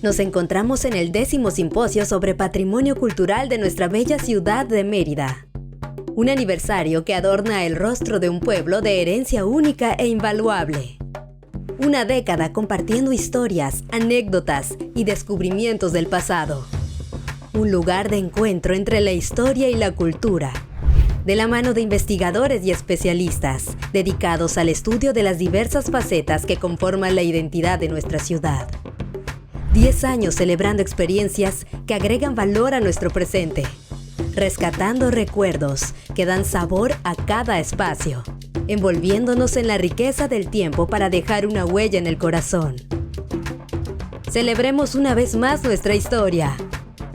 Nos encontramos en el 10º Simposio sobre Patrimonio Cultural de nuestra bella ciudad de Mérida. Un aniversario que adorna el rostro de un pueblo de herencia única e invaluable. Una década compartiendo historias, anécdotas y descubrimientos del pasado. Un lugar de encuentro entre la historia y la cultura. De la mano de investigadores y especialistas, dedicados al estudio de las diversas facetas que conforman la identidad de nuestra ciudad. 10 años celebrando experiencias que agregan valor a nuestro presente, rescatando recuerdos que dan sabor a cada espacio, envolviéndonos en la riqueza del tiempo para dejar una huella en el corazón. Celebremos una vez más nuestra historia,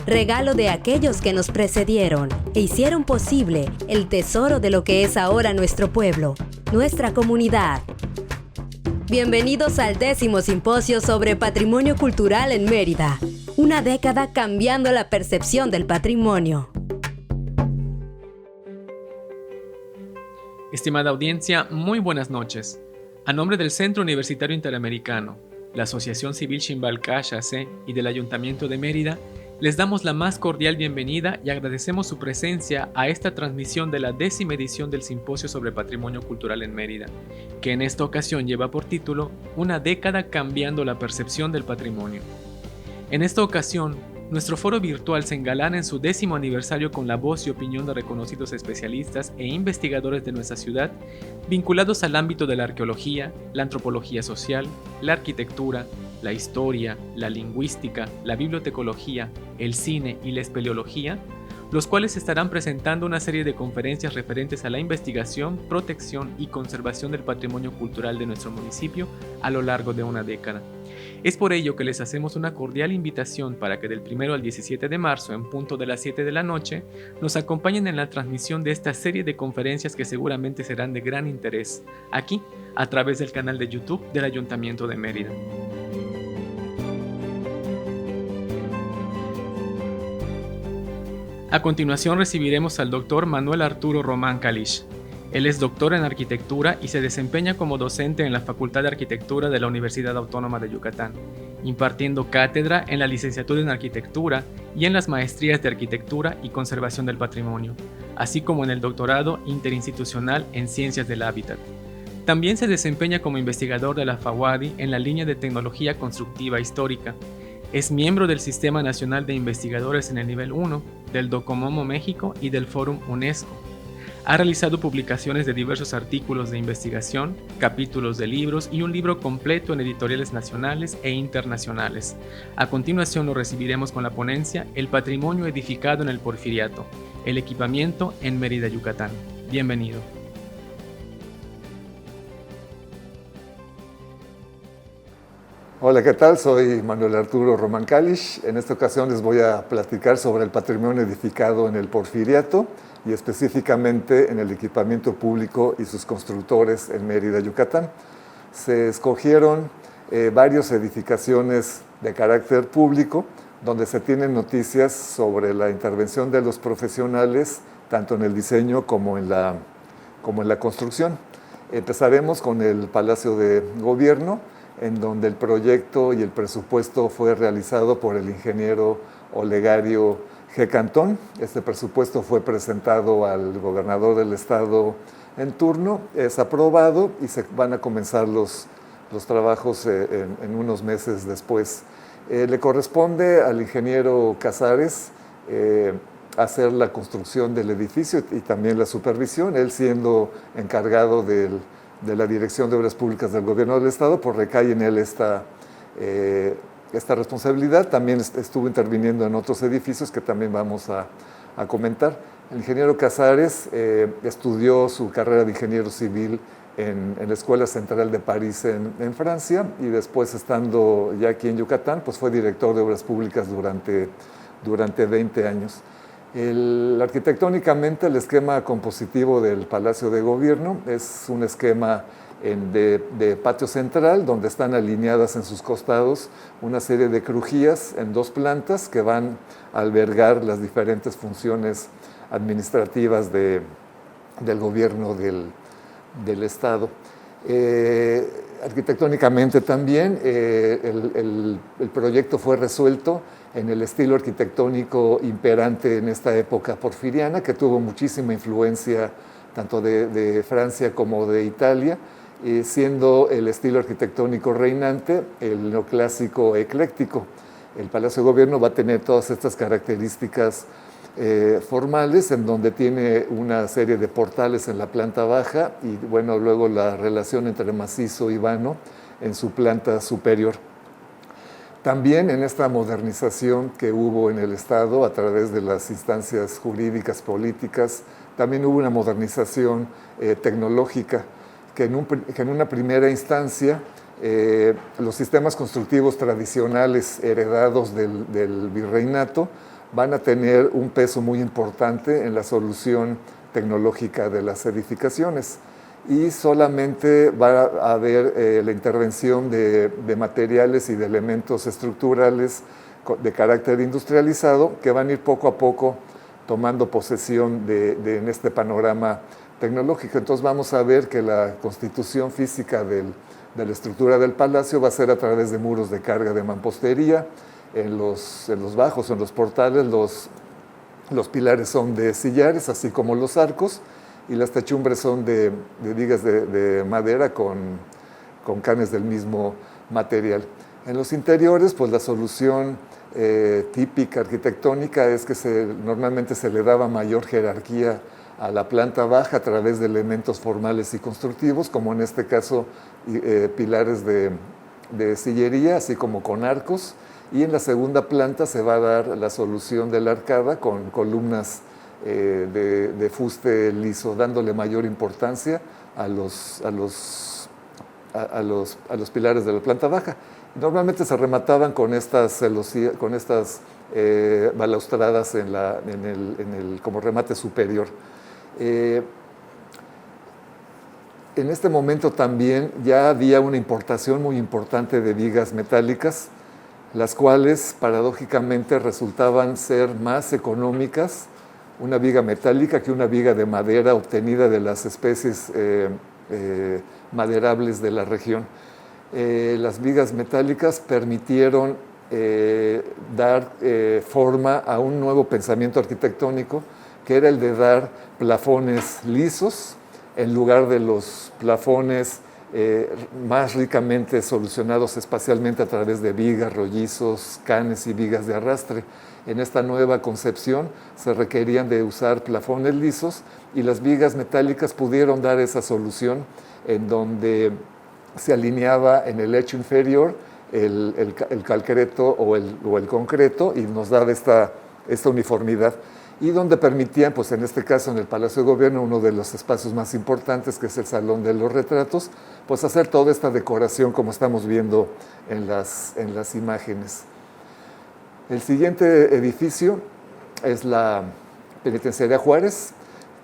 regalo de aquellos que nos precedieron e hicieron posible el tesoro de lo que es ahora nuestro pueblo, nuestra comunidad. Bienvenidos al 10º Simposio sobre Patrimonio Cultural en Mérida. Una década cambiando la percepción del patrimonio. Estimada audiencia, muy buenas noches. A nombre del Centro Universitario Interamericano, la Asociación Civil Ximbalcaash AC y del Ayuntamiento de Mérida, les damos la más cordial bienvenida y agradecemos su presencia a esta transmisión de la 10ª edición del Simposio sobre Patrimonio Cultural en Mérida, que en esta ocasión lleva por título Una década cambiando la percepción del patrimonio. En esta ocasión, nuestro foro virtual se engalana en su 10º aniversario con la voz y opinión de reconocidos especialistas e investigadores de nuestra ciudad vinculados al ámbito de la arqueología, la antropología social, la arquitectura, la historia, la lingüística, la bibliotecología, el cine y la espeleología, los cuales estarán presentando una serie de conferencias referentes a la investigación, protección y conservación del patrimonio cultural de nuestro municipio a lo largo de una década. Es por ello que les hacemos una cordial invitación para que del 1 al 17 de marzo, en punto de las 7 de la noche, nos acompañen en la transmisión de esta serie de conferencias que seguramente serán de gran interés, aquí, a través del canal de YouTube del Ayuntamiento de Mérida. A continuación recibiremos al Dr. Manuel Arturo Román Kalish. Él es doctor en arquitectura y se desempeña como docente en la Facultad de Arquitectura de la Universidad Autónoma de Yucatán, impartiendo cátedra en la licenciatura en arquitectura y en las maestrías de arquitectura y conservación del patrimonio, así como en el doctorado interinstitucional en ciencias del hábitat. También se desempeña como investigador de la FAUADI en la línea de tecnología constructiva histórica. Es miembro del Sistema Nacional de Investigadores en el Nivel 1, del Docomomo México y del Fórum UNESCO. Ha realizado publicaciones de diversos artículos de investigación, capítulos de libros y un libro completo en editoriales nacionales e internacionales. A continuación lo recibiremos con la ponencia El patrimonio edificado en el Porfiriato, el equipamiento en Mérida, Yucatán. Bienvenido. Hola, ¿qué tal? Soy Manuel Arturo Román Kalish. En esta ocasión les voy a platicar sobre el patrimonio edificado en el Porfiriato y específicamente en el equipamiento público y sus constructores en Mérida, Yucatán. Se escogieron varias edificaciones de carácter público donde se tienen noticias sobre la intervención de los profesionales tanto en el diseño como en la construcción. Empezaremos con el Palacio de Gobierno, en donde el proyecto y el presupuesto fue realizado por el ingeniero Olegario G. Cantón. Este presupuesto fue presentado al gobernador del estado en turno, es aprobado y se van a comenzar los trabajos en unos meses después. Le corresponde al ingeniero Casares hacer la construcción del edificio y también la supervisión, él siendo encargado de la Dirección de Obras Públicas del Gobierno del Estado, pues recae en él esta responsabilidad. También estuvo interviniendo en otros edificios que también vamos a comentar. El ingeniero Casares estudió su carrera de ingeniero civil en la Escuela Central de París en Francia y después, estando ya aquí en Yucatán, pues fue director de Obras Públicas durante 20 años. Arquitectónicamente, el esquema compositivo del Palacio de Gobierno es un esquema de patio central, donde están alineadas en sus costados una serie de crujías en 2 plantas que van a albergar las diferentes funciones administrativas del gobierno del Estado. Arquitectónicamente también, el proyecto fue resuelto en el estilo arquitectónico imperante en esta época porfiriana, que tuvo muchísima influencia tanto de Francia como de Italia, siendo el estilo arquitectónico reinante el neoclásico ecléctico. El Palacio de Gobierno va a tener todas estas características formales, en donde tiene una serie de portales en la planta baja y bueno, luego la relación entre macizo y vano en su planta superior. También en esta modernización que hubo en el Estado a través de las instancias jurídicas, políticas, también hubo una modernización tecnológica que en una primera instancia los sistemas constructivos tradicionales heredados del virreinato van a tener un peso muy importante en la solución tecnológica de las edificaciones y solamente va a haber la intervención de materiales y de elementos estructurales de carácter industrializado que van a ir poco a poco tomando posesión en este panorama tecnológico. Entonces vamos a ver que la constitución física de la estructura del palacio va a ser a través de muros de carga de mampostería. En los bajos, en los portales, los pilares son de sillares, así como los arcos, y las techumbres son de vigas de madera con canes del mismo material. En los interiores, pues la solución típica arquitectónica es que normalmente se le daba mayor jerarquía a la planta baja a través de elementos formales y constructivos, como en este caso pilares de sillería, así como con arcos, y en la segunda planta se va a dar la solución de la arcada con columnas de fuste liso, dándole mayor importancia a los pilares de la planta baja. Normalmente se remataban con estas balaustradas como remate superior. En este momento también ya había una importación muy importante de vigas metálicas, las cuales paradójicamente resultaban ser más económicas una viga metálica que una viga de madera obtenida de las especies maderables de la región. Las vigas metálicas permitieron dar forma a un nuevo pensamiento arquitectónico, que era el de dar plafones lisos en lugar de los plafones más ricamente solucionados espacialmente a través de vigas, rollizos, canes y vigas de arrastre. En esta nueva concepción se requerían de usar plafones lisos y las vigas metálicas pudieron dar esa solución en donde se alineaba en el lecho inferior el calcreto o el concreto y nos daba esta uniformidad. Y donde permitían, pues en este caso en el Palacio de Gobierno, uno de los espacios más importantes, que es el Salón de los Retratos, pues hacer toda esta decoración como estamos viendo en las imágenes. El siguiente edificio es la Penitenciaría Juárez,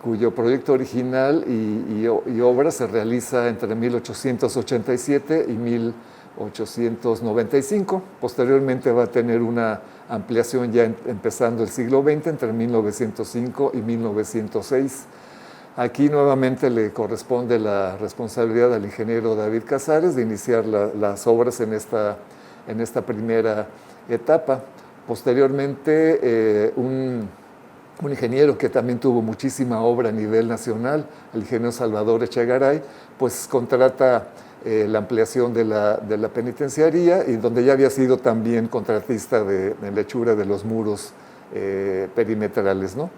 cuyo proyecto original y obra se realiza entre 1887 y 1895. Posteriormente va a tener una ampliación ya empezando el siglo XX, entre 1905 y 1906. Aquí nuevamente le corresponde la responsabilidad al ingeniero David Casares de iniciar las obras en esta primera etapa. Posteriormente, un ingeniero que también tuvo muchísima obra a nivel nacional, el ingeniero Salvador Echegaray, pues contrata la ampliación de la penitenciaría, y donde ya había sido también contratista en la hechura de los muros perimetrales, ¿no?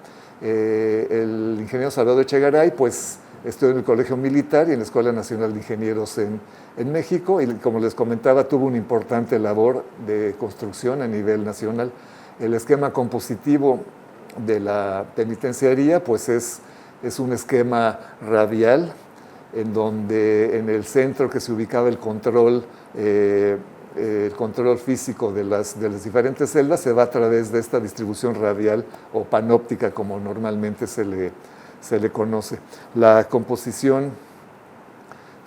El ingeniero Salvador Echegaray, pues estudió en el Colegio Militar y en la Escuela Nacional de Ingenieros en México, y como les comentaba, tuvo una importante labor de construcción a nivel nacional. El esquema compositivo de la penitenciaría, pues es un esquema radial, en donde en el centro que se ubicaba el control físico de las diferentes celdas se va a través de esta distribución radial o panóptica, como normalmente se le conoce. La composición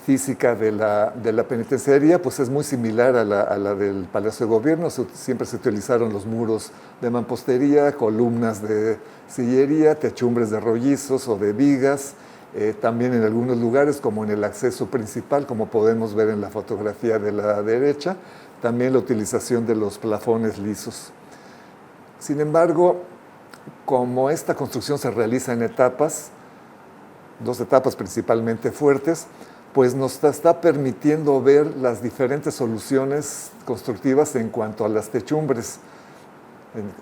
física de la penitenciaría pues es muy similar a la del Palacio de Gobierno. Siempre se utilizaron los muros de mampostería, columnas de sillería, techumbres de rollizos o de vigas, también en algunos lugares, como en el acceso principal, como podemos ver en la fotografía de la derecha, también la utilización de los plafones lisos. Sin embargo, como esta construcción se realiza en etapas, 2 etapas principalmente fuertes, pues nos está permitiendo ver las diferentes soluciones constructivas en cuanto a las techumbres.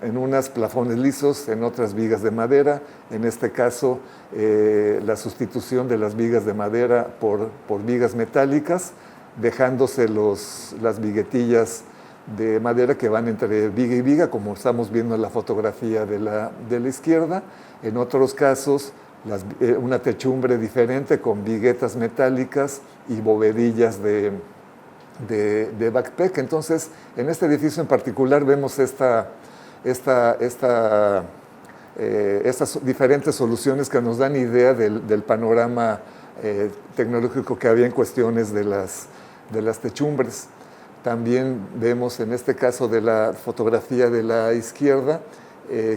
En unas plafones lisos, en otras vigas de madera, en este caso la sustitución de las vigas de madera por vigas metálicas, dejándose las viguetillas de madera que van entre viga y viga, como estamos viendo en la fotografía de la izquierda. En otros casos, una techumbre diferente con viguetas metálicas y bovedillas de backpack. Entonces, en este edificio en particular vemos estas diferentes soluciones que nos dan idea del panorama tecnológico que había en cuestiones de las techumbres. También vemos en este caso de la fotografía de la izquierda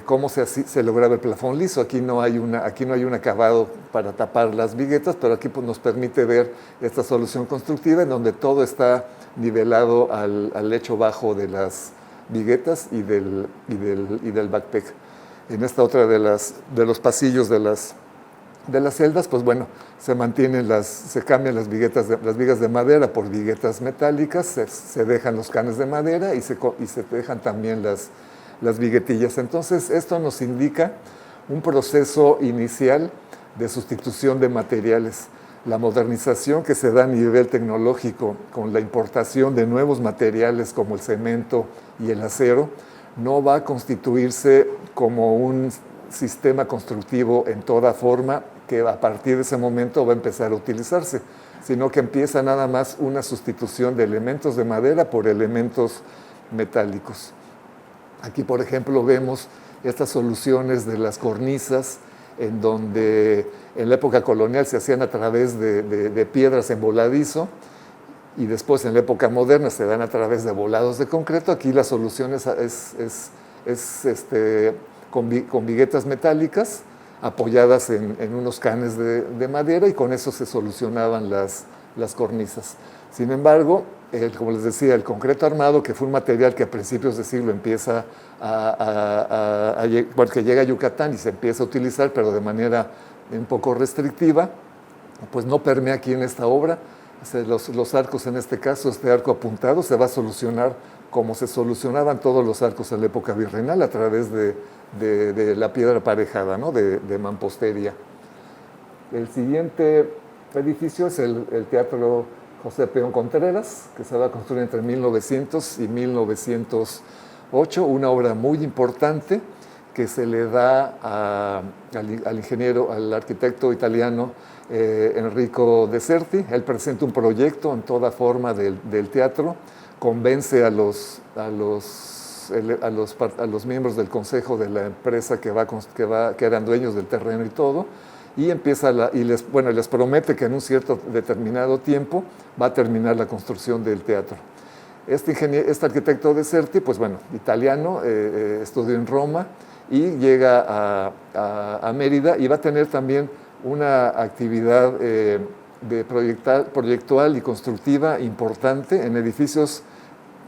cómo se lograba el plafón liso. Aquí no hay un acabado para tapar las viguetas, pero aquí pues, nos permite ver esta solución constructiva en donde todo está nivelado al lecho bajo de las viguetas y del backpack. En esta otra de los pasillos de las celdas, pues bueno, se cambian las vigas de madera por viguetas metálicas, se dejan los canes de madera y se dejan también las viguetillas. Entonces, esto nos indica un proceso inicial de sustitución de materiales. La modernización que se da a nivel tecnológico con la importación de nuevos materiales como el cemento y el acero no va a constituirse como un sistema constructivo en toda forma que a partir de ese momento va a empezar a utilizarse, sino que empieza nada más una sustitución de elementos de madera por elementos metálicos. Aquí, por ejemplo, vemos estas soluciones de las cornisas, en donde en la época colonial se hacían a través de piedras en voladizo, y después en la época moderna se dan a través de volados de concreto. Aquí la solución es con viguetas metálicas apoyadas en unos canes de madera, y con eso se solucionaban las cornisas. Sin embargo, como les decía, el concreto armado, que fue un material que a principios de siglo empieza que llega a Yucatán y se empieza a utilizar, pero de manera un poco restrictiva, pues no permea aquí en esta obra. Los arcos, en este caso, este arco apuntado se va a solucionar como se solucionaban todos los arcos en la época virreinal, a través de la piedra aparejada, ¿no? de mampostería. El siguiente edificio es el Teatro José Peón Contreras, que se va a construir entre 1900 y 1908, una obra muy importante que se le da al arquitecto italiano Enrico Deserti. Él presenta un proyecto en toda forma del teatro, convence a los miembros del consejo de la empresa que eran dueños del terreno y todo, y les promete que en un cierto determinado tiempo va a terminar la construcción del teatro. Este arquitecto Deserti, pues bueno, italiano, estudió en Roma y llega a Mérida, y va a tener también una actividad proyectual y constructiva importante en edificios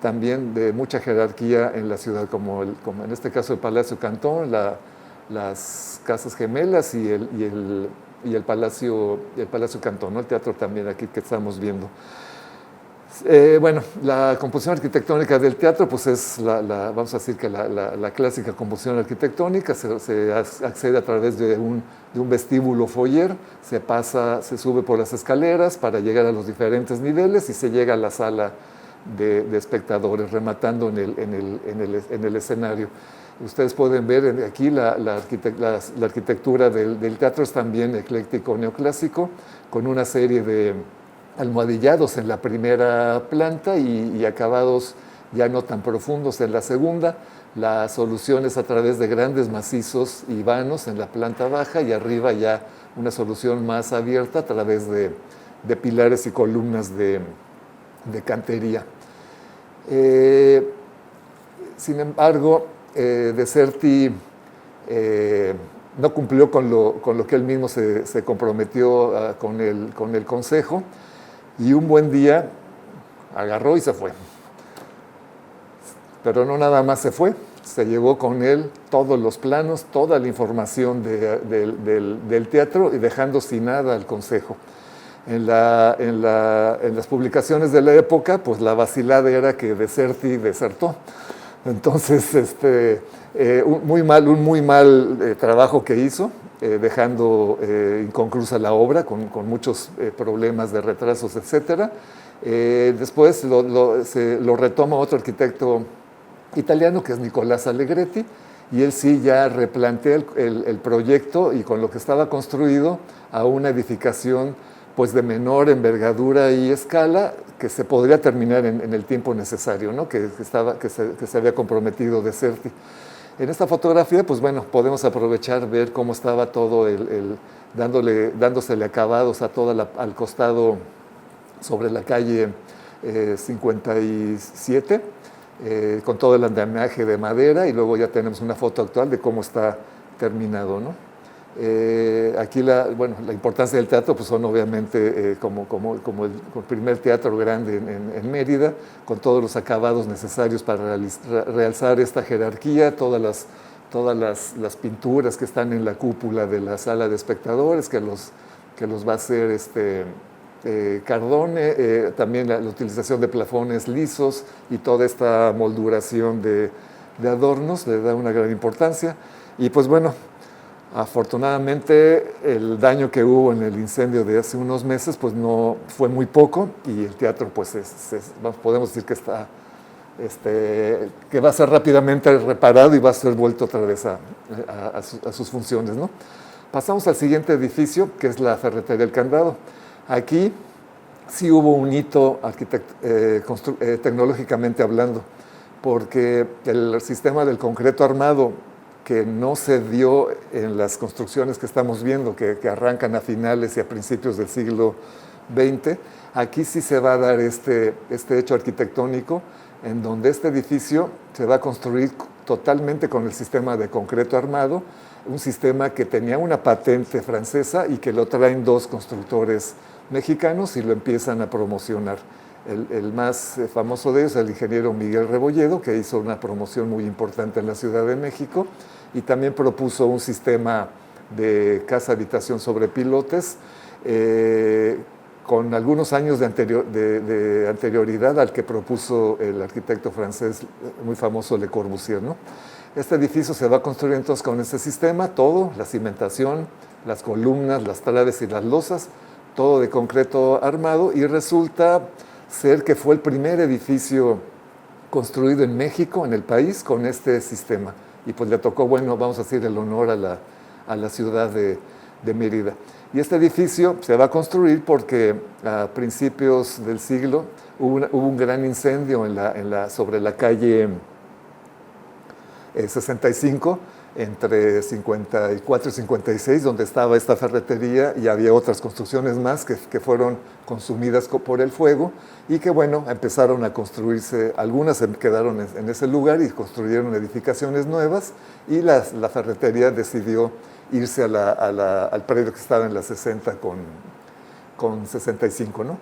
también de mucha jerarquía en la ciudad, como en este caso el Palacio Cantón, las Casas Gemelas y el Palacio Cantón, ¿no? El teatro también aquí que estamos viendo. La composición arquitectónica del teatro, pues es vamos a decir que la clásica composición arquitectónica. Se accede a través de un vestíbulo foyer, se sube por las escaleras para llegar a los diferentes niveles y se llega a la sala de espectadores, rematando en el escenario. Ustedes pueden ver aquí la arquitectura del teatro es también ecléctico neoclásico, con una serie de almohadillados en la primera planta y acabados ya no tan profundos en la segunda. La solución es a través de grandes macizos y vanos en la planta baja, y arriba ya una solución más abierta a través de pilares y columnas de cantería. Sin embargo, Deserti no cumplió con lo que él mismo se comprometió con el consejo, y un buen día agarró y se fue. Pero no nada más se fue, se llevó con él todos los planos, toda la información del teatro, y dejando sin nada al consejo. En las publicaciones de la época, pues la vacilada era que Deserti desertó. Entonces, un muy mal trabajo que hizo, dejando inconclusa la obra, con muchos problemas de retrasos, etc. Después lo retoma otro arquitecto italiano, que es Nicolás Allegretti, y él sí ya replantea el proyecto, y con lo que estaba construido, a una edificación pues de menor envergadura y escala, que se podría terminar en el tiempo necesario, ¿no? que se había comprometido Deserti. En esta fotografía, pues bueno, podemos aprovechar, ver cómo estaba todo dándosele acabados a al costado sobre la calle 57, con todo el andamiaje de madera, y luego ya tenemos una foto actual de cómo está terminado, ¿no? Aquí la importancia del teatro, pues son obviamente como el primer teatro grande en Mérida, con todos los acabados necesarios para realzar esta jerarquía, todas las pinturas que están en la cúpula de la sala de espectadores, que los va a hacer Cardone, también la utilización de plafones lisos y toda esta molduración de adornos le da una gran importancia. Y pues bueno, afortunadamente el daño que hubo en el incendio de hace unos meses pues no fue muy poco, y el teatro pues podemos decir que va a ser rápidamente reparado y va a ser vuelto otra vez a sus funciones, ¿no? Pasamos al siguiente edificio, que es la Ferretería El Candado. Aquí sí hubo un hito tecnológicamente hablando, porque el sistema del concreto armado, que no se dio en las construcciones que estamos viendo, que arrancan a finales y a principios del siglo XX, aquí sí se va a dar este hecho arquitectónico, en donde este edificio se va a construir totalmente con el sistema de concreto armado, un sistema que tenía una patente francesa y que lo traen dos constructores mexicanos y lo empiezan a promocionar. El más famoso de ellos es el ingeniero Miguel Rebolledo, que hizo una promoción muy importante en la Ciudad de México, y también propuso un sistema de casa-habitación sobre pilotes, con algunos años de anterioridad al que propuso el arquitecto francés muy famoso Le Corbusier, ¿no? Este edificio se va a construir entonces con este sistema, todo, la cimentación, las columnas, las traves y las losas, todo de concreto armado, y resulta ser que fue el primer edificio construido en México, en el país, con este sistema. Y pues le tocó, bueno, vamos a decir, el honor a la ciudad de Mérida. Y este edificio se va a construir porque a principios del siglo hubo un gran incendio sobre la calle 65, entre 54 y 56, donde estaba esta ferretería, y había otras construcciones más que fueron consumidas por el fuego, y que bueno, empezaron a construirse, algunas se quedaron en ese lugar y construyeron edificaciones nuevas, y la ferretería decidió irse al predio que estaba en la 60 con 65, ¿no?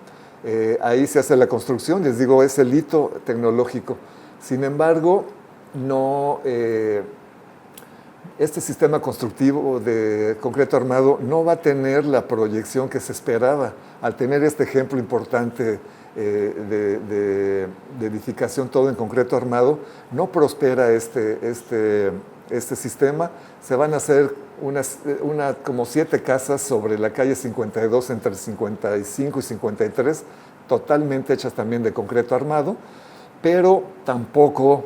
Ahí se hace la construcción, les digo, es el hito tecnológico. Sin embargo, no... este sistema constructivo de concreto armado no va a tener la proyección que se esperaba. Al tener este ejemplo importante de edificación todo en concreto armado, no prospera este sistema. Se van a hacer como 7 casas sobre la calle 52, entre 55 y 53, totalmente hechas también de concreto armado, pero tampoco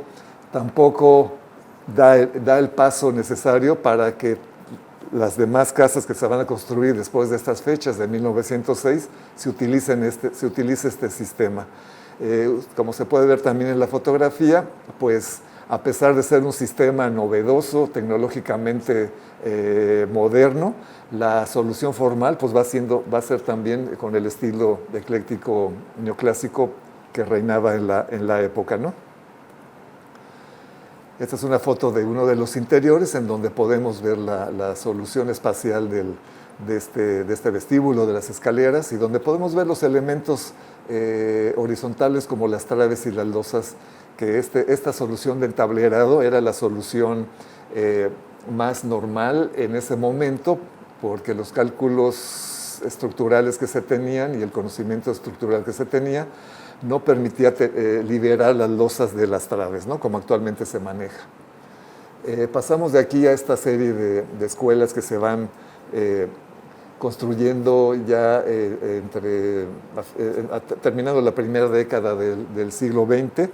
da el paso necesario para que las demás casas que se van a construir después de estas fechas de 1906 se utilice este sistema. Como se puede ver también en la fotografía, pues a pesar de ser un sistema novedoso, tecnológicamente moderno, la solución formal pues va a ser también con el estilo ecléctico neoclásico que reinaba en la época, ¿no? Esta es una foto de uno de los interiores en donde podemos ver la solución espacial de este vestíbulo, de las escaleras, y donde podemos ver los elementos horizontales como las traves y las losas, que esta solución de entablerado era la solución más normal en ese momento, porque los cálculos estructurales que se tenían y el conocimiento estructural que se tenía no permitía liberar las losas de las traves, ¿no? Como actualmente se maneja. Pasamos de aquí a esta serie de escuelas que se van construyendo ya terminando la primera década del siglo XX,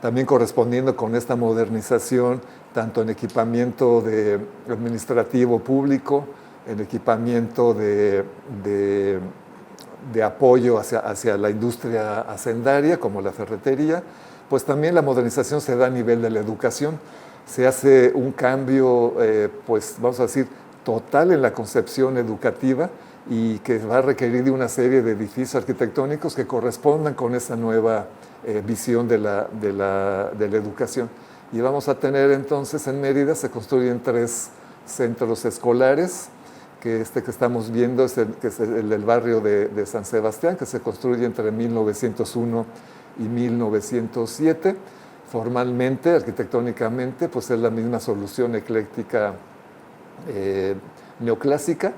también correspondiendo con esta modernización, tanto en equipamiento administrativo público, en equipamiento de apoyo hacia la industria hacendaria, como la ferretería, pues también la modernización se da a nivel de la educación. Se hace un cambio, pues vamos a decir, total en la concepción educativa, y que va a requerir de una serie de edificios arquitectónicos que correspondan con esa nueva visión de la educación. Y vamos a tener entonces en Mérida, se construyen 3 centros escolares, que estamos viendo que es el del barrio de San Sebastián, que se construye entre 1901 y 1907. Formalmente, arquitectónicamente, pues es la misma solución ecléctica neoclásica,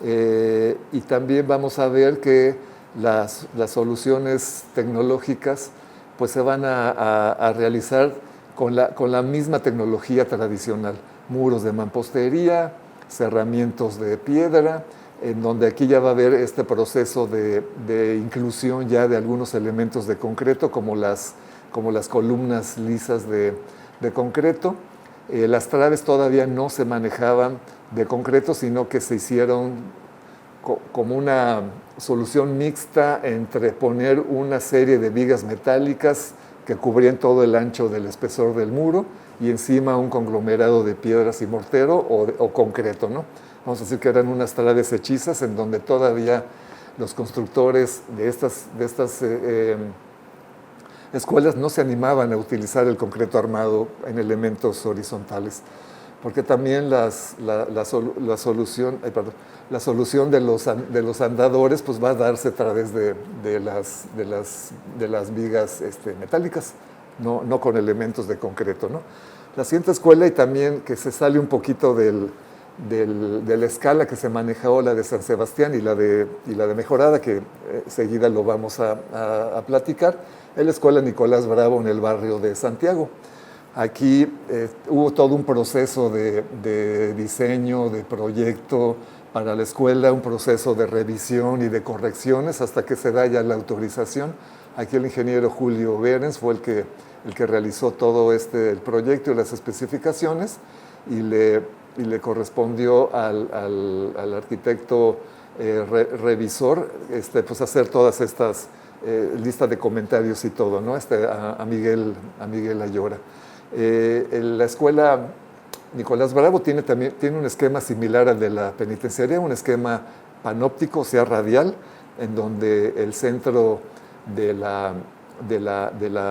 y también vamos a ver que las soluciones tecnológicas pues se van a realizar con la misma tecnología tradicional, muros de mampostería, cerramientos de piedra, en donde aquí ya va a haber este proceso de inclusión ya de algunos elementos de concreto, como las columnas lisas de concreto. Las traves todavía no se manejaban de concreto, sino que se hicieron como una solución mixta entre poner una serie de vigas metálicas que cubrían todo el ancho del espesor del muro, y encima un conglomerado de piedras y mortero o concreto, ¿no? Vamos a decir que eran unas traves hechizas en donde todavía los constructores de estas escuelas no se animaban a utilizar el concreto armado en elementos horizontales, porque también la solución de los andadores pues va a darse a través de las vigas metálicas, no con elementos de concreto, ¿no? La siguiente escuela, y también que se sale un poquito de la escala que se manejó, la de San Sebastián y la de Mejorada, que seguida lo vamos a platicar, es la escuela Nicolás Bravo en el barrio de Santiago. Aquí hubo todo un proceso de diseño, de proyecto para la escuela, un proceso de revisión y de correcciones hasta que se da ya la autorización. Aquí el ingeniero Julio Berens fue el que realizó todo el proyecto y las especificaciones, y le correspondió al arquitecto revisor pues hacer todas estas listas de comentarios y todo, ¿no? A Miguel Ayora. La escuela Nicolás Bravo tiene un esquema similar al de la penitenciaría, un esquema panóptico, o sea, radial, en donde el centro de la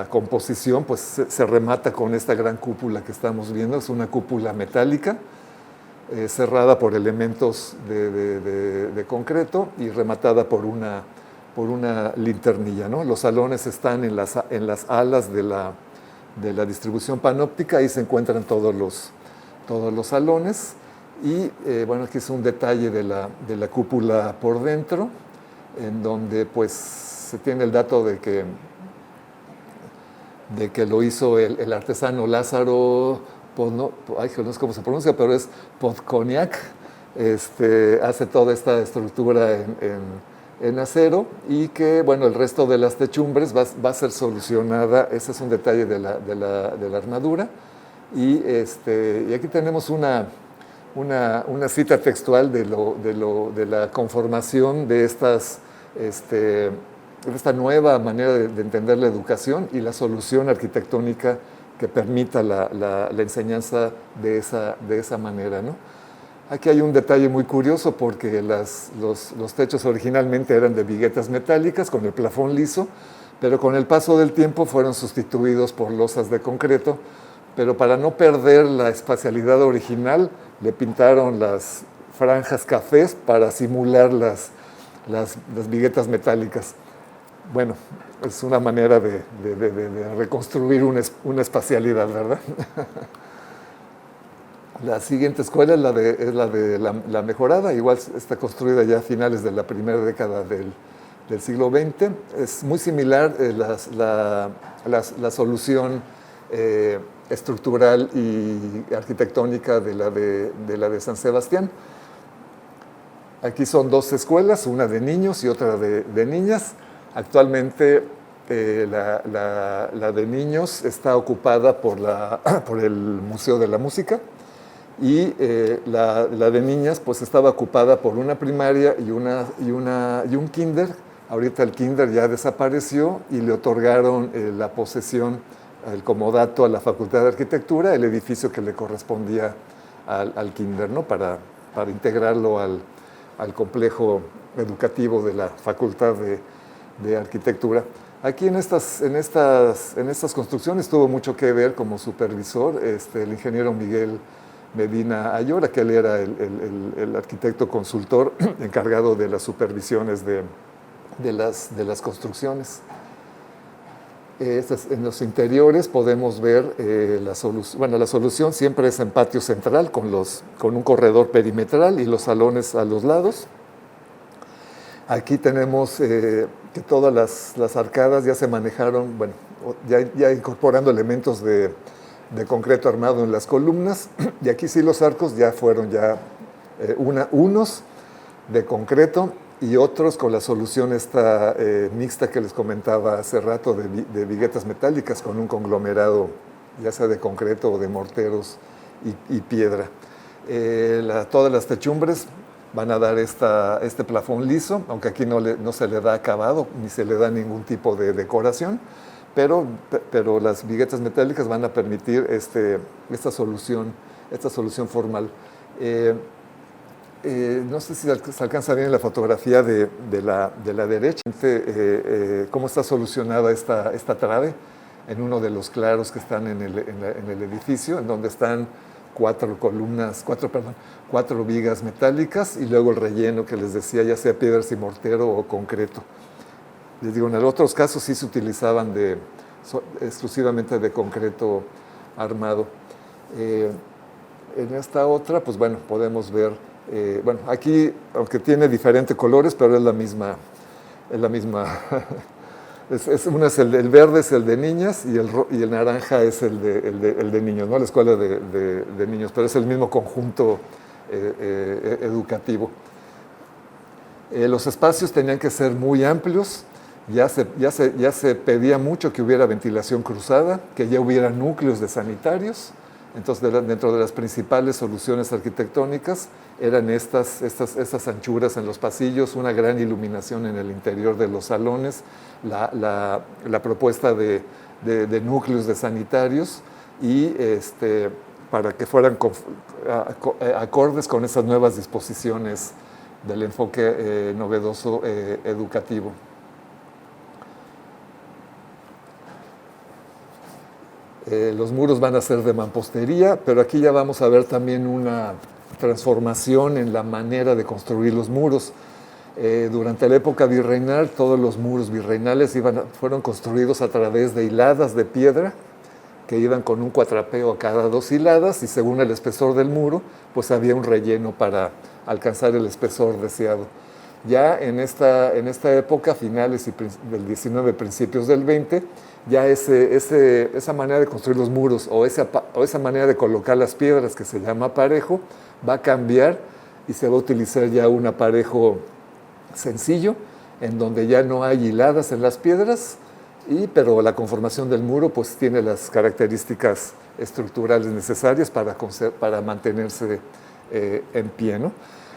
composición pues se remata con esta gran cúpula que estamos viendo. Es una cúpula metálica cerrada por elementos de concreto y rematada por una linternilla, ¿no? Los salones están en las alas de la distribución panóptica, ahí se encuentran todos los salones, y bueno, aquí es un detalle de la cúpula por dentro, en donde pues se tiene el dato de que lo hizo el artesano Lázaro, no sé cómo se pronuncia, pero es Podkoniak. Hace toda esta estructura en acero, y que, bueno, el resto de las techumbres va a ser solucionada. Ese es un detalle de la armadura. Y aquí tenemos una cita textual de la conformación de esta nueva manera de entender la educación y la solución arquitectónica que permita la enseñanza de esa manera, ¿no? Aquí hay un detalle muy curioso, porque los techos originalmente eran de viguetas metálicas con el plafón liso, pero con el paso del tiempo fueron sustituidos por losas de concreto, pero para no perder la espacialidad original, le pintaron las franjas cafés para simular las viguetas metálicas. Bueno, es una manera de reconstruir una espacialidad, ¿verdad? La siguiente escuela es la mejorada, igual está construida ya a finales de la primera década del siglo XX. Es muy similar la solución estructural y arquitectónica de la de San Sebastián. Aquí son dos escuelas, una de niños y otra de niñas. Actualmente la de niños está ocupada por el Museo de la Música y la de niñas pues estaba ocupada por una primaria y un kinder. Ahorita el kinder ya desapareció y le otorgaron la posesión, el comodato a la Facultad de Arquitectura, el edificio que le correspondía al kinder, ¿no? Para integrarlo al complejo educativo de la Facultad de Arquitectura. Aquí en estas construcciones tuvo mucho que ver como supervisor el ingeniero Miguel Medina Ayora, que él era el arquitecto consultor encargado de las supervisiones de las construcciones. En los interiores podemos ver la solución. Bueno, la solución siempre es en patio central con un corredor perimetral y los salones a los lados. Aquí tenemos que todas las arcadas ya se manejaron, bueno, ya incorporando elementos de concreto armado en las columnas, y aquí sí los arcos ya fueron unos de concreto y otros con la solución esta mixta que les comentaba hace rato de viguetas metálicas con un conglomerado ya sea de concreto o de morteros y piedra. Todas las techumbres van a dar este plafón liso, aunque aquí no se le da acabado ni se le da ningún tipo de decoración, pero las viguetas metálicas van a permitir esta solución formal. No sé si se alcanza bien la fotografía de la derecha, cómo está solucionada esta trave en uno de los claros que están en el edificio, en donde están cuatro vigas metálicas y luego el relleno que les decía, ya sea piedras y mortero o concreto. Les digo, en otros casos sí se utilizaban exclusivamente de concreto armado. En esta otra, pues bueno, podemos ver, aquí, aunque tiene diferentes colores, pero es la misma. El verde es el de niñas y el naranja es el de niños, ¿no? La escuela de niños, pero es el mismo conjunto educativo. Los espacios tenían que ser muy amplios, ya se pedía mucho que hubiera ventilación cruzada, que ya hubiera núcleos de sanitarios. Entonces, dentro de las principales soluciones arquitectónicas eran estas anchuras en los pasillos, una gran iluminación en el interior de los salones, la propuesta de núcleos de sanitarios y para que fueran acordes con esas nuevas disposiciones del enfoque novedoso educativo. Los muros van a ser de mampostería, pero aquí ya vamos a ver también una transformación en la manera de construir los muros. Durante la época virreinal, todos los muros virreinales fueron construidos a través de hiladas de piedra que iban con un cuatrapeo a cada 2 hiladas y según el espesor del muro, pues había un relleno para alcanzar el espesor deseado. Ya en esta época, finales del 19, principios del 20, ya esa manera de construir los muros o esa manera de colocar las piedras que se llama aparejo va a cambiar y se va a utilizar ya un aparejo sencillo en donde ya no hay hiladas en las piedras, pero la conformación del muro pues tiene las características estructurales necesarias para mantenerse en pie, ¿no?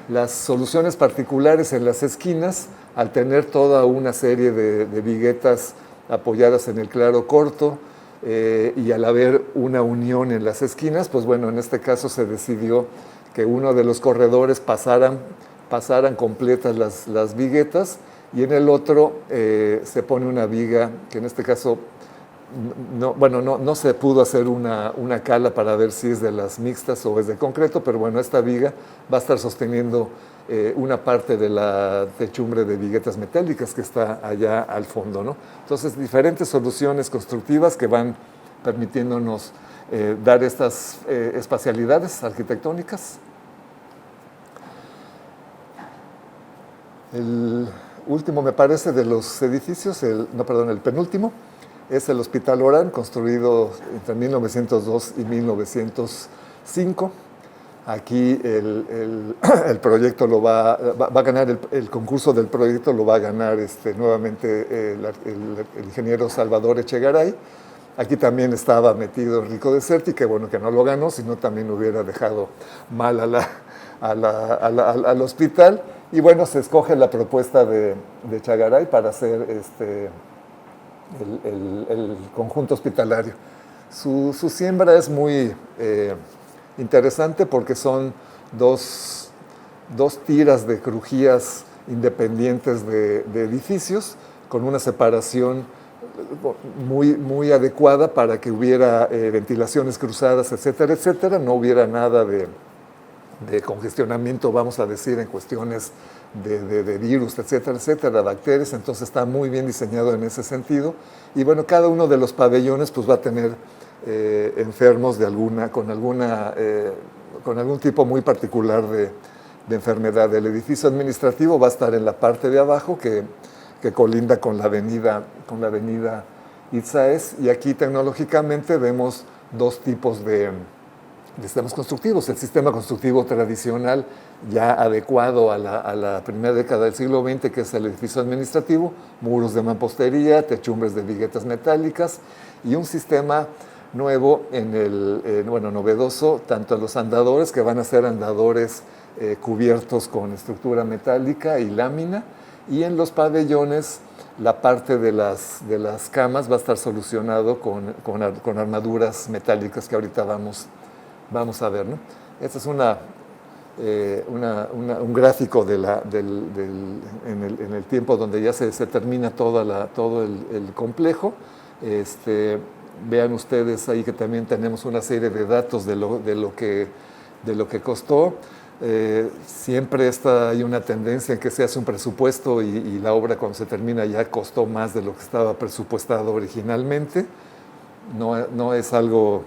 Las soluciones particulares en las esquinas, al tener toda una serie de viguetas apoyadas en el claro corto y al haber una unión en las esquinas, pues bueno, en este caso se decidió que uno de los corredores pasaran completas las viguetas y en el otro se pone una viga que en este caso no se pudo hacer una cala para ver si es de las mixtas o es de concreto, pero bueno, esta viga va a estar sosteniendo una parte de la techumbre de viguetas metálicas que está allá al fondo, ¿no? Entonces, diferentes soluciones constructivas que van permitiéndonos dar estas espacialidades arquitectónicas. El último, me parece, de los edificios, el penúltimo, es el Hospital Orán, construido entre 1902 y 1905. Aquí el proyecto lo va a ganar, el concurso del proyecto lo va a ganar nuevamente el ingeniero Salvador Echegaray. Aquí también estaba metido Enrico de Certi, que bueno que no lo ganó, sino también hubiera dejado mal al hospital. Y bueno, se escoge la propuesta de Echegaray para hacer el conjunto hospitalario. Su siembra es muy interesante porque son dos tiras de crujías independientes de edificios con una separación muy adecuada para que hubiera ventilaciones cruzadas, etcétera, etcétera. No hubiera nada de congestionamiento, vamos a decir, en cuestiones de virus, etcétera, etcétera, bacterias. Entonces está muy bien diseñado en ese sentido. Y bueno, cada uno de los pabellones pues va a tener enfermos con algún tipo muy particular de enfermedad. El edificio administrativo va a estar en la parte de abajo que colinda con la avenida Itzáes, y aquí tecnológicamente vemos dos tipos de sistemas constructivos. El sistema constructivo tradicional ya adecuado a la primera década del siglo XX, que es el edificio administrativo, muros de mampostería, techumbres de viguetas metálicas, y un sistema nuevo, novedoso, tanto en los andadores, que van a ser andadores cubiertos con estructura metálica y lámina, y en los pabellones la parte de las camas va a estar solucionado con armaduras metálicas que ahorita vamos a ver, ¿no? Este es un gráfico en el tiempo donde ya se termina todo el complejo. Vean ustedes ahí que también tenemos una serie de datos de lo que costó. Siempre hay una tendencia en que se hace un presupuesto y la obra cuando se termina ya costó más de lo que estaba presupuestado originalmente. No es algo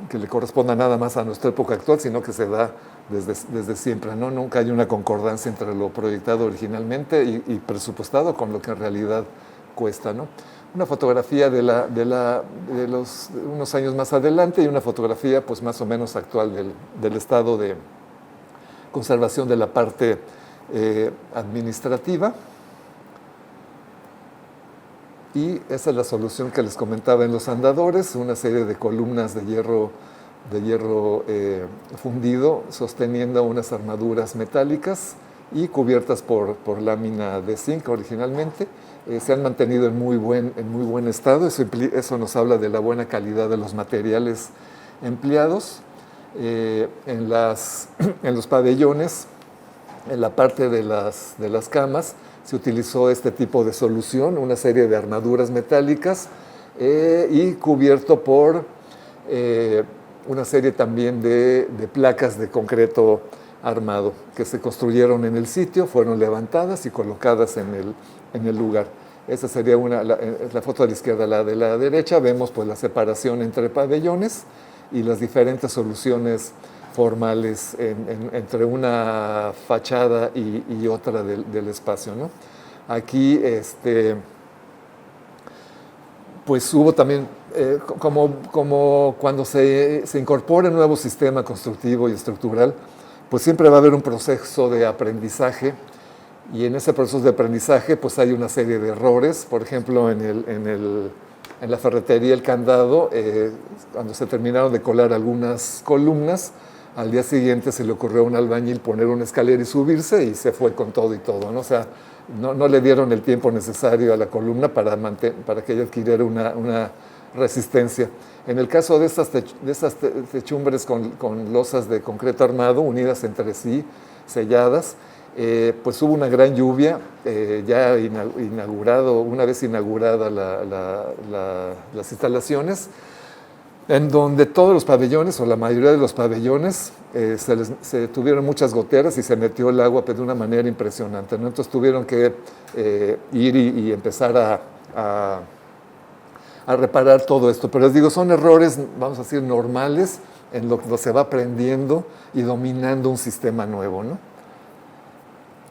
que le corresponda nada más a nuestra época actual, sino que se da desde siempre, ¿no? Nunca hay una concordancia entre lo proyectado originalmente y presupuestado con lo que en realidad cuesta, ¿no? Una fotografía de unos años más adelante y una fotografía pues más o menos actual del estado de conservación de la parte administrativa. Y esa es la solución que les comentaba en los andadores, una serie de columnas de hierro fundido sosteniendo unas armaduras metálicas y cubiertas por lámina de zinc originalmente. Se han mantenido en muy buen estado. Eso nos habla de la buena calidad de los materiales empleados. En los pabellones, en la parte de las camas, se utilizó este tipo de solución, una serie de armaduras metálicas y cubierto por una serie también de placas de concreto armado que se construyeron en el sitio, fueron levantadas y colocadas en el lugar. Esa sería la foto de la izquierda. La de la derecha vemos pues la separación entre pabellones y las diferentes soluciones formales entre una fachada y otra del espacio, ¿no? Aquí pues hubo también, como cuando se incorpora un nuevo sistema constructivo y estructural, pues siempre va a haber un proceso de aprendizaje, y en ese proceso de aprendizaje pues hay una serie de errores. Por ejemplo, en la ferretería, el candado, cuando se terminaron de colar algunas columnas, al día siguiente se le ocurrió a un albañil poner una escalera y subirse, y se fue con todo y todo, ¿no? O sea, no le dieron el tiempo necesario a la columna para que ella adquiriera una resistencia. En el caso de estas techumbres con losas de concreto armado unidas entre sí, selladas, pues hubo una gran lluvia, ya una vez inauguradas las instalaciones, en donde todos los pabellones, o la mayoría de los pabellones, se tuvieron muchas goteras y se metió el agua de una manera impresionante, ¿no? Entonces tuvieron que ir y empezar a reparar todo esto. Pero les digo, son errores, vamos a decir, normales, en lo que se va aprendiendo y dominando un sistema nuevo, ¿no?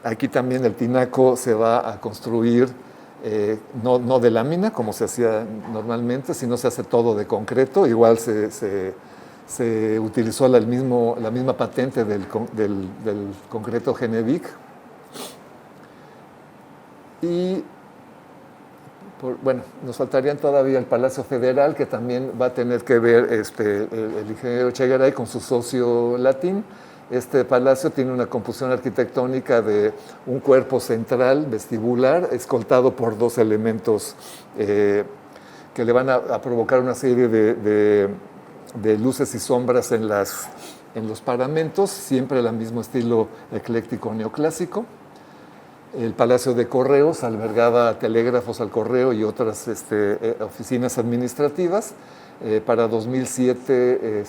Aquí también el tinaco se va a construir no de lámina, como se hacía normalmente, sino se hace todo de concreto. Igual se utilizó la misma patente del concreto Genevic. Y, bueno, nos faltarían todavía el Palacio Federal, que también va a tener que ver el ingeniero Echegaray con su socio Latín. Este palacio tiene una composición arquitectónica de un cuerpo central vestibular escoltado por dos elementos que le van a provocar una serie de luces y sombras en los paramentos, siempre el mismo estilo ecléctico neoclásico. El Palacio de Correos albergaba telégrafos al correo y otras oficinas administrativas. Para 2007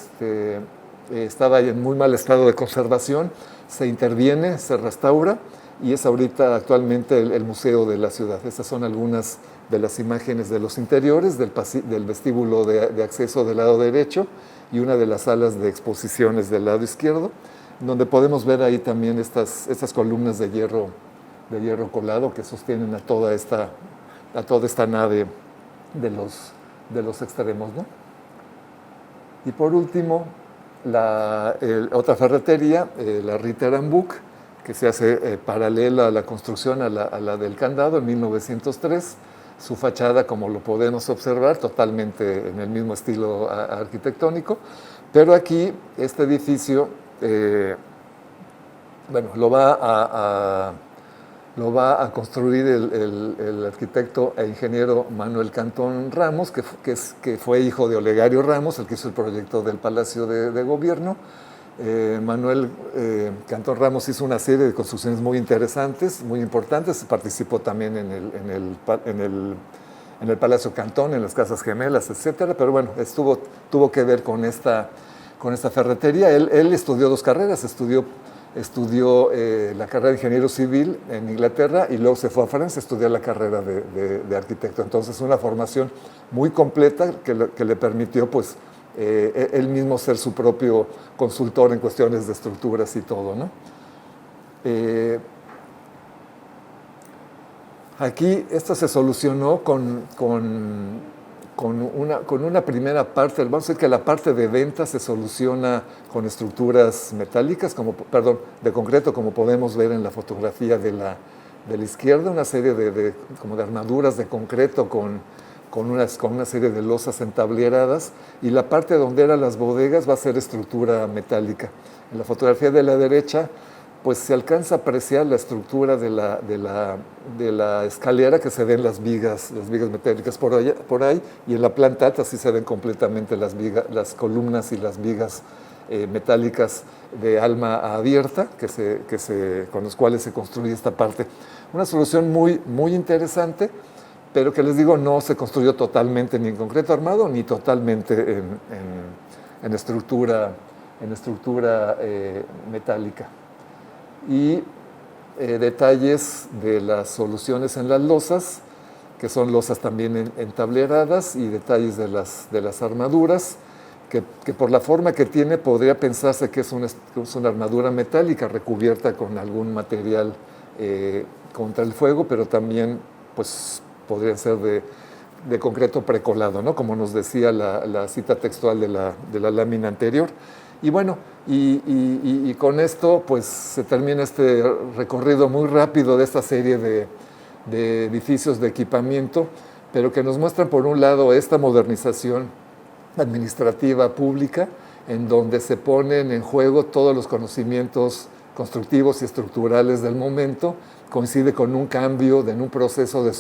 estaba en muy mal estado de conservación, se interviene, se restaura y es ahorita actualmente el museo de la ciudad. Estas son algunas de las imágenes de los interiores, del vestíbulo de acceso del lado derecho y una de las salas de exposiciones del lado izquierdo, donde podemos ver ahí también estas columnas de hierro colado que sostienen a toda esta nave de los extremos, ¿no? Y por último, otra ferretería, la Ritterambuch, que se hace paralela a la construcción a la del Candado en 1903. Su fachada, como lo podemos observar, totalmente en el mismo estilo arquitectónico. Pero aquí este edificio, lo va a construir el arquitecto e ingeniero Manuel Cantón Ramos, que fue hijo de Olegario Ramos, el que hizo el proyecto del Palacio de Gobierno. Manuel Cantón Ramos hizo una serie de construcciones muy interesantes, muy importantes. Participó también en el Palacio Cantón, en las Casas Gemelas, etcétera. Pero bueno, tuvo que ver con esta ferretería. Él estudió dos carreras, estudió la carrera de ingeniero civil en Inglaterra y luego se fue a Francia a estudiar la carrera de arquitecto. Entonces, una formación muy completa que le permitió, pues, él mismo ser su propio consultor en cuestiones de estructuras y todo, ¿no? Aquí esto se solucionó con una primera parte. Vamos a decir que la parte de venta se soluciona con estructuras metálicas, de concreto, como podemos ver en la fotografía de la izquierda, una serie de armaduras de concreto con una serie de losas entableradas, y la parte donde eran las bodegas va a ser estructura metálica. En la fotografía de la derecha, pues se alcanza a apreciar la estructura de la escalera que se ven las vigas metálicas por ahí, y en la planta alta sí se ven completamente las columnas y las vigas metálicas de alma abierta con los cuales se construye esta parte. Una solución muy, muy interesante, pero que les digo, no se construyó totalmente ni en concreto armado, ni totalmente en estructura metálica. Y detalles de las soluciones en las losas, que son losas también entableradas, y detalles de las armaduras, que por la forma que tiene podría pensarse que es una armadura metálica recubierta con algún material contra el fuego, pero también pues podrían ser de concreto precolado, ¿no? Como nos decía la cita textual de la lámina anterior. Y bueno, y con esto pues se termina este recorrido muy rápido de esta serie de edificios de equipamiento, pero que nos muestran por un lado esta modernización administrativa pública, en donde se ponen en juego todos los conocimientos constructivos y estructurales del momento. Coincide con un cambio en un proceso de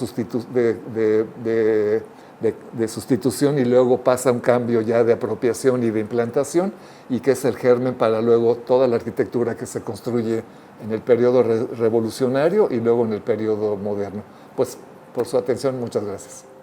de sustitución y luego pasa un cambio ya de apropiación y de implantación, y que es el germen para luego toda la arquitectura que se construye en el periodo revolucionario y luego en el periodo moderno. Pues por su atención, muchas gracias.